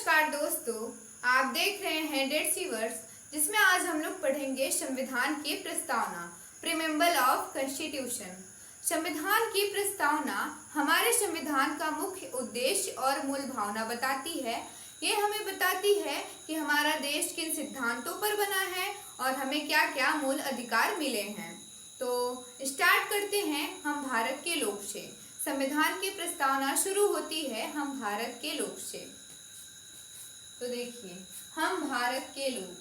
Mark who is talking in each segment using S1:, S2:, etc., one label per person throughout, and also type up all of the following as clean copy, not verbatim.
S1: नमस्कार दोस्तों, आप देख रहे हैं डेड सीवर्स, जिसमें आज हम लोग पढ़ेंगे संविधान की प्रस्तावना, प्रीमेम्बल ऑफ कॉन्स्टिट्यूशन। संविधान की प्रस्तावना हमारे संविधान का मुख्य उद्देश्य और मूल भावना बताती है। ये हमें बताती है कि हमारा देश किन सिद्धांतों पर बना है और हमें क्या क्या मूल अधिकार मिले हैं। तो स्टार्ट करते हैं हम भारत के लोक से। संविधान की प्रस्तावना शुरू होती है हम भारत के लोक से। तो देखिए, हम भारत के लोग,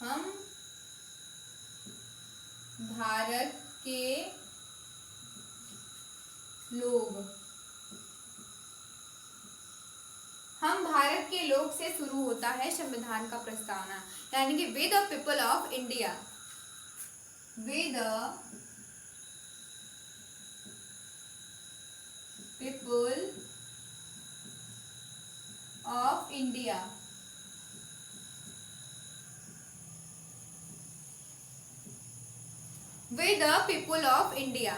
S1: हम भारत के लोग, हम भारत के लोग से शुरू होता है संविधान का प्रस्तावना, यानी कि way the people of India, way the people of India. Way the people of India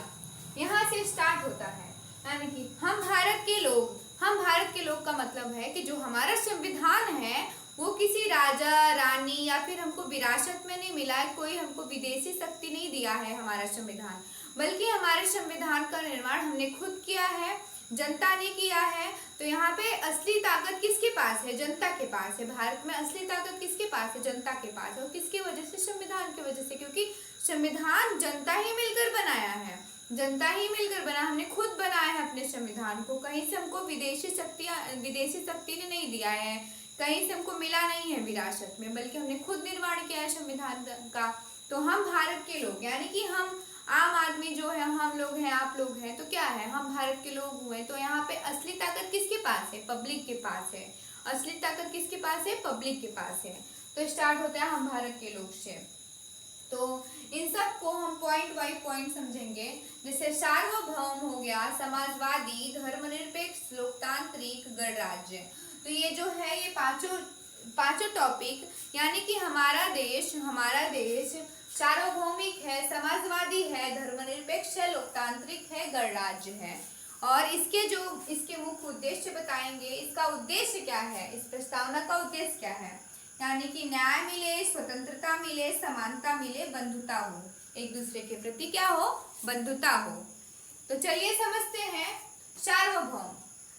S1: यहाँ से स्टार्ट होता है, यानी कि हम भारत के लोग। हम भारत के लोग का मतलब है कि जो हमारा संविधान है वो किसी राजा रानी या फिर हमको विरासत में नहीं मिला है, कोई हमको विदेशी शक्ति नहीं दिया है हमारा संविधान, बल्कि हमारे संविधान का निर्माण हमने खुद किया है, जनता ने किया है। तो यहाँ पे असली ताकत किसके पास है? जनता के पास है। भारत में असली ताकत किसके पास है? जनता के पास है। और किसकी वजह से? संविधान की वजह से, क्योंकि संविधान जनता ही मिलकर बनाया है, जनता ही मिलकर बना, हमने खुद बनाया है अपने संविधान को। कहीं से हमको विदेशी शक्ति ने नहीं दिया है, कहीं से हमको मिला नहीं है विरासत में, बल्कि हमने खुद निर्माण किया है संविधान का। तो हम भारत के लोग, यानी कि हम आम आदमी जो है, हम लोग हैं, आप लोग हैं, तो क्या है, हम भारत के लोग हुए। तो यहाँ पे असली ताकत किसके पास है? पब्लिक के पास है। असली ताकत किसके पास है? पब्लिक के पास है। तो स्टार्ट होता है हम भारत के लोग से। तो इन सब को हम पॉइंट बाय पॉइंट समझेंगे। जैसे सार्वभौम हो गया, समाजवादी, धर्मनिरपेक्ष, लोकतांत्रिक, गणराज्य। तो ये जो है, ये पांचों टॉपिक, यानी कि हमारा देश सार्वभौमिक है, समाजवादी है, धर्मनिरपेक्ष है, लोकतांत्रिक है, गणराज्य है। और इसके मुख्य उद्देश्य बताएंगे। इसका उद्देश्य क्या है? इस प्रस्तावना का उद्देश्य क्या है? यानी कि न्याय मिले, स्वतंत्रता मिले, समानता मिले, बंधुता हो, एक दूसरे के प्रति क्या हो? बंधुता हो। तो चलिए समझते हैं सार्वभौम।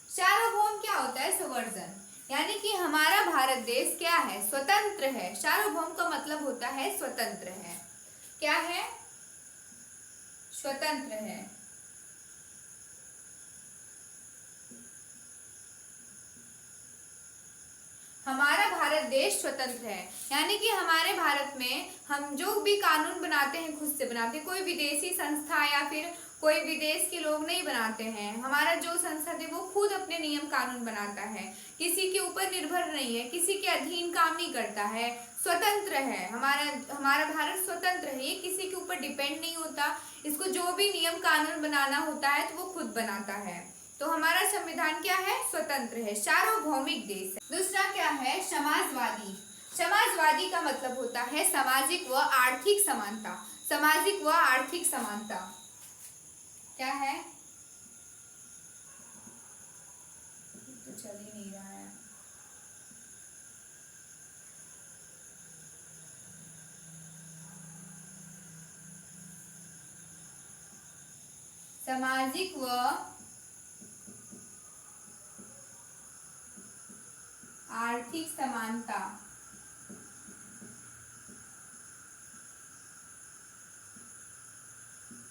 S1: सार्वभौम क्या होता है? संवर्जन, यानी कि हमारा भारत देश क्या है? स्वतंत्र है। सार्वभौम का मतलब होता है स्वतंत्र है। क्या है? स्वतंत्र है। हमारा भारत देश स्वतंत्र है, यानी कि हमारे भारत में हम जो भी कानून बनाते हैं खुद से बनाते हैं, कोई विदेशी संस्था या फिर कोई विदेश के लोग नहीं बनाते हैं। हमारा जो संसद है वो खुद अपने नियम कानून बनाता है, किसी के ऊपर निर्भर नहीं है, किसी के अधीन काम नहीं करता है, स्वतंत्र है। हमारा भारत स्वतंत्र है, ये किसी के ऊपर डिपेंड नहीं होता। इसको जो भी नियम कानून बनाना होता है तो वो खुद बनाता है। तो हमारा संविधान क्या है? स्वतंत्र है, सार्वभौमिक देश है। दूसरा क्या है? समाजवादी। समाजवादी का मतलब होता है सामाजिक व आर्थिक समानता। सामाजिक व आर्थिक समानता क्या है? तो चल ही नहीं रहा है। सामाजिक व आर्थिक समानता।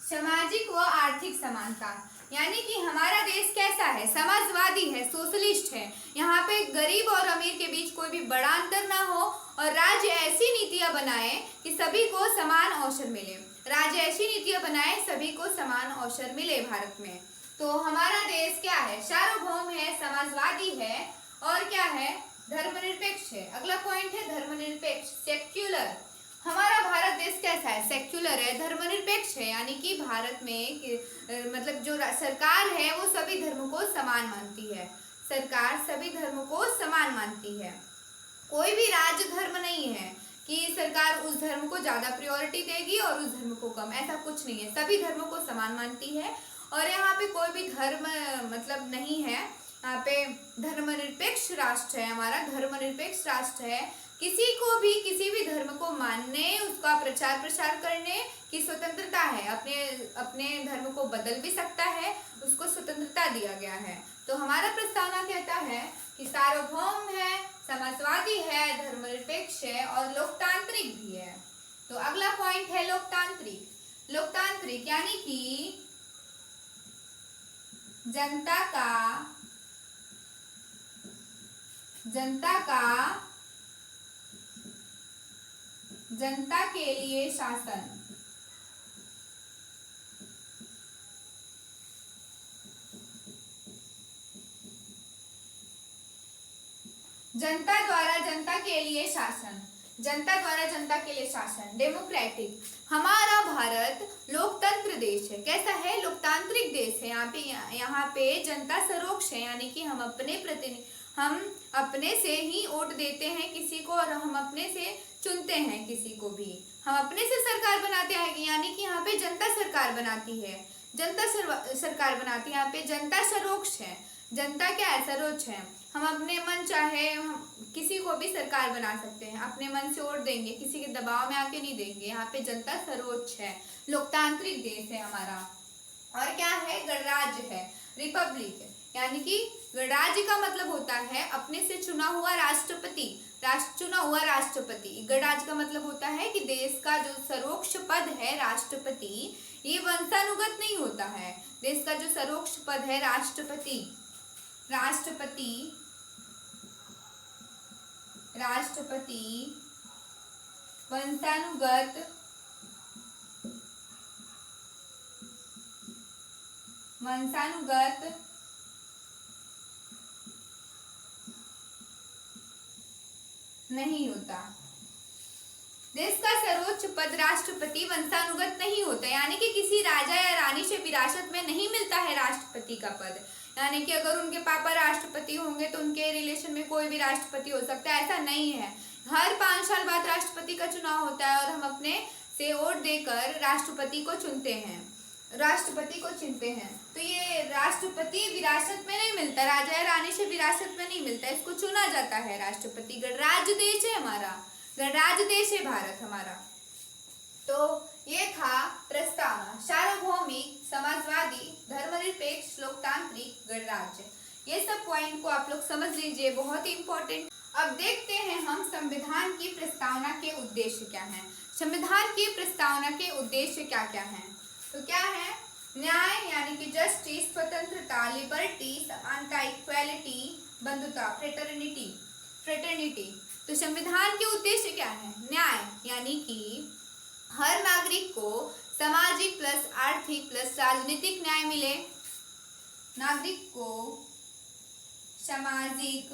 S1: सामाजिक व आर्थिक समानता, यानी कि हमारा देश कैसा है? समाजवादी है, सोशलिस्ट है। यहाँ पे गरीब और अमीर के बीच कोई भी बड़ा अंतर ना हो, और राज्य ऐसी नीतियां बनाए कि सभी को समान अवसर मिले। राज्य ऐसी नीतियां बनाए सभी को समान अवसर मिले भारत में। तो हमारा देश क्या है? सार्वभौम है, समाजवादी है, और क्या है? धर्मनिरपेक्ष है। अगला पॉइंट है धर्मनिरपेक्ष, सेक्युलर। हमारा भारत देश कैसा है? सेक्युलर है, धर्मनिरपेक्ष है, यानी कि भारत में मतलब जो सरकार है वो सभी धर्मों को समान मानती है। सरकार सभी धर्मों को समान मानती है। कोई भी राज्य धर्म नहीं है कि सरकार उस धर्म को ज्यादा प्रायोरिटी देगी और उस धर्म को कम, ऐसा कुछ नहीं है। सभी धर्मों को समान मानती है। और यहाँ पे कोई भी धर्म मतलब नहीं है यहाँ पे धर्मनिरपेक्ष राष्ट्र है, हमारा धर्मनिरपेक्ष राष्ट्र है। किसी को भी किसी भी धर्म को मानने, उसका प्रचार प्रसार करने की स्वतंत्रता है। अपने अपने धर्म को बदल भी सकता है, उसको स्वतंत्रता दिया गया है। तो हमारा प्रस्तावना कहता है कि सार्वभौम है, समाजवादी है, धर्मनिरपेक्ष है और लोकतांत्रिक भी है। तो अगला पॉइंट है लोकतांत्रिक। लोकतांत्रिक यानी कि जनता के लिए शासन। जनता द्वारा जनता के लिए शासन, जनता द्वारा जनता के लिए शासन, डेमोक्रेटिक। हमारा भारत लोकतंत्र देश है। कैसा है? लोकतांत्रिक देश है। यहाँ पे जनता सर्वोच्च है, यानी कि हम अपने से ही वोट देते हैं किसी को और हम अपने से चुनते हैं किसी को भी। हम अपने से सरकार बनाते हैं, यानी कि यहाँ पे जनता सरकार बनाती है, जनता सरकार बनाती है। यहाँ पे जनता सर्वोच्च है। जनता क्या है? सर्वोच्च है। हम अपने मन चाहे हम किसी को भी सरकार बना सकते हैं, अपने मन से वोट देंगे, किसी के दबाव में आके नहीं देंगे। यहाँ पे जनता सर्वोच्च है, लोकतांत्रिक देश है हमारा। और क्या है? गणराज्य है, रिपब्लिक है। यानी कि गणराज्य का मतलब होता है अपने से चुना हुआ राष्ट्रपति, चुना हुआ राष्ट्रपति। गणराज्य का मतलब होता है कि देश का जो सर्वोच्च पद है राष्ट्रपति, ये वंशानुगत नहीं होता है। देश का जो सर्वोच्च पद है राष्ट्रपति वंशानुगत नहीं होता। देश का सर्वोच्च पद राष्ट्रपति वंशानुगत नहीं होता, यानी कि किसी राजा या रानी से विरासत में नहीं मिलता है राष्ट्रपति का पद। यानी कि अगर उनके पापा राष्ट्रपति होंगे तो उनके रिलेशन में कोई भी राष्ट्रपति हो सकता है, ऐसा नहीं है। हर 5 साल बाद राष्ट्रपति का चुनाव होता है और हम अपने से वोट देकर राष्ट्रपति को चुनते हैं, तो ये राष्ट्रपति विरासत में नहीं मिलता, राजा या रानी से विरासत में नहीं मिलता, इसको चुना जाता है राष्ट्रपति। गणराज्य देश है हमारा, गणराज्य देश है भारत हमारा। तो ये था प्रस्तावना, सार्वभौमिक, समाजवादी, धर्मनिरपेक्ष, लोकतांत्रिक, गणराज्य। ये सब पॉइंट को आप लोग समझ लीजिए, बहुत ही इंपॉर्टेंट। अब देखते हैं हम संविधान की प्रस्तावना के उद्देश्य क्या हैं। संविधान की प्रस्तावना के उद्देश्य क्या क्या हैं? तो क्या है? न्याय यानी कि जस्टिस, स्वतंत्रता, लिबर्टी, समानता, इक्वालिटी, बंधुता, फ्रेटर्निटी। तो संविधान के उद्देश्य क्या है? न्याय यानी कि हर नागरिक को सामाजिक प्लस आर्थिक प्लस राजनीतिक न्याय मिले। नागरिक को सामाजिक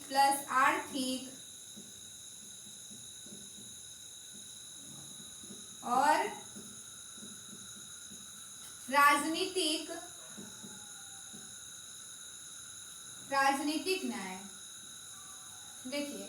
S1: प्लस आर्थिक और राजनीतिक न्याय। देखिए,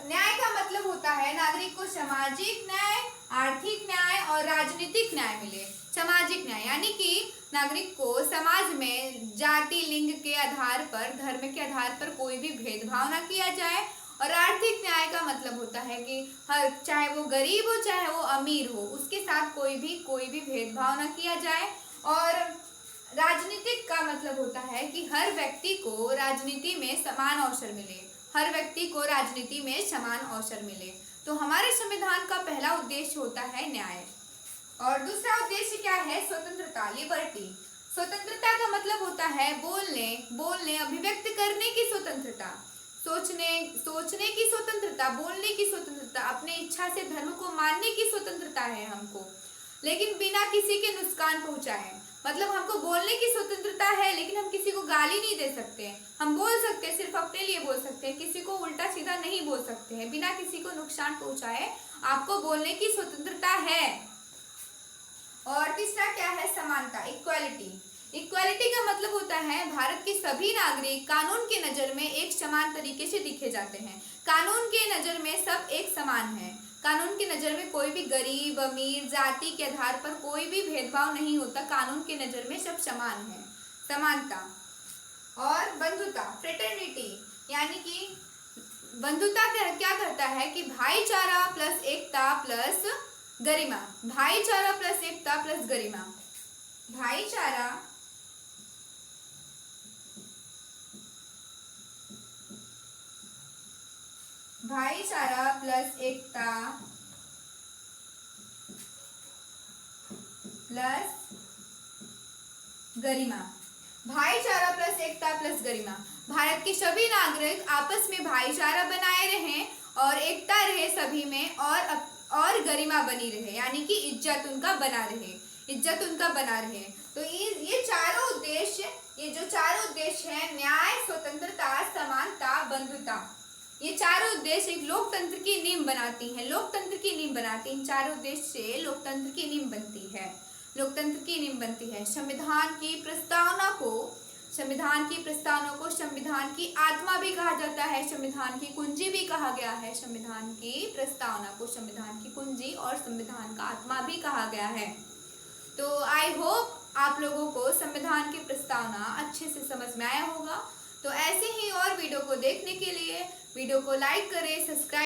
S1: न्याय का मतलब होता है नागरिक को सामाजिक न्याय, आर्थिक न्याय और राजनीतिक न्याय मिले। सामाजिक न्याय यानी कि नागरिक को समाज में जाति, लिंग के आधार पर, धर्म के आधार पर कोई भी भेदभाव न किया जाए। और आर्थिक न्याय का मतलब होता है कि हर, चाहे वो गरीब हो चाहे वो अमीर हो, उसके साथ कोई भी भेदभाव न किया जाए। और राजनीतिक का मतलब होता है कि हर व्यक्ति को राजनीति में समान अवसर मिले, तो हमारे संविधान का पहला उद्देश्य होता है न्याय। और दूसरा उद्देश्य क्या है? स्वतंत्रता, लिबर्टी। स्वतंत्रता का मतलब होता है बोलने, अभिव्यक्त करने की स्वतंत्रता, सोचने की स्वतंत्रता, बोलने की स्वतंत्रता, अपने इच्छा से धर्म को मानने की स्वतंत्रता है हमको, लेकिन बिना किसी के नुकसान पहुंचाए। मतलब हमको बोलने की स्वतंत्रता है, लेकिन हम किसी को गाली नहीं दे सकते। हम बोल सकते हैं, सिर्फ अपने लिए बोल सकते हैं, किसी को उल्टा सीधा नहीं बोल सकते हैं, बिना किसी को नुकसान पहुंचाए आपको बोलने की स्वतंत्रता है। और तीसरा क्या है? समानता, इक्वालिटी। इक्वालिटी का मतलब होता है भारत के सभी नागरिक कानून के नजर में एक समान तरीके से दिखे जाते हैं। कानून के नजर में सब एक समान है, कानून की नज़र में कोई भी गरीब अमीर जाति के आधार पर कोई भी भेदभाव नहीं होता। कानून की नज़र में सब समान है, समानता। और बंधुता, फ्रेटर्निटी, यानी कि बंधुता क्या करता है कि भाईचारा प्लस एकता प्लस गरिमा। भाईचारा प्लस एकता प्लस गरिमा। भाईचारा प्लस एकता प्लस गरिमा। भाईचारा प्लस एकता प्लस गरिमा। भारत के सभी नागरिक आपस में भाईचारा बनाए रहें और एकता रहे सभी में, और गरिमा बनी रहे, यानी कि इज्जत उनका बना रहे। तो ये चारों उद्देश्य, ये जो चारों उद्देश्य हैं, न्याय, स्वतंत्रता, समानता, बंधुता, ये चारों उद्देश्य एक लोकतंत्र की नींव बनाती हैं। इन चारों उद्देश्य से लोकतंत्र की नींव बनती है। संविधान की प्रस्तावना को संविधान की आत्मा भी कहा जाता है, संविधान की कुंजी भी कहा गया है। संविधान की प्रस्तावना को संविधान की कुंजी और संविधान का आत्मा भी कहा गया है। तो आई होप आप लोगों को संविधान की प्रस्तावना अच्छे से समझ में आया होगा। तो ऐसे ही और वीडियो को देखने के लिए वीडियो को लाइक करें, सब्सक्राइब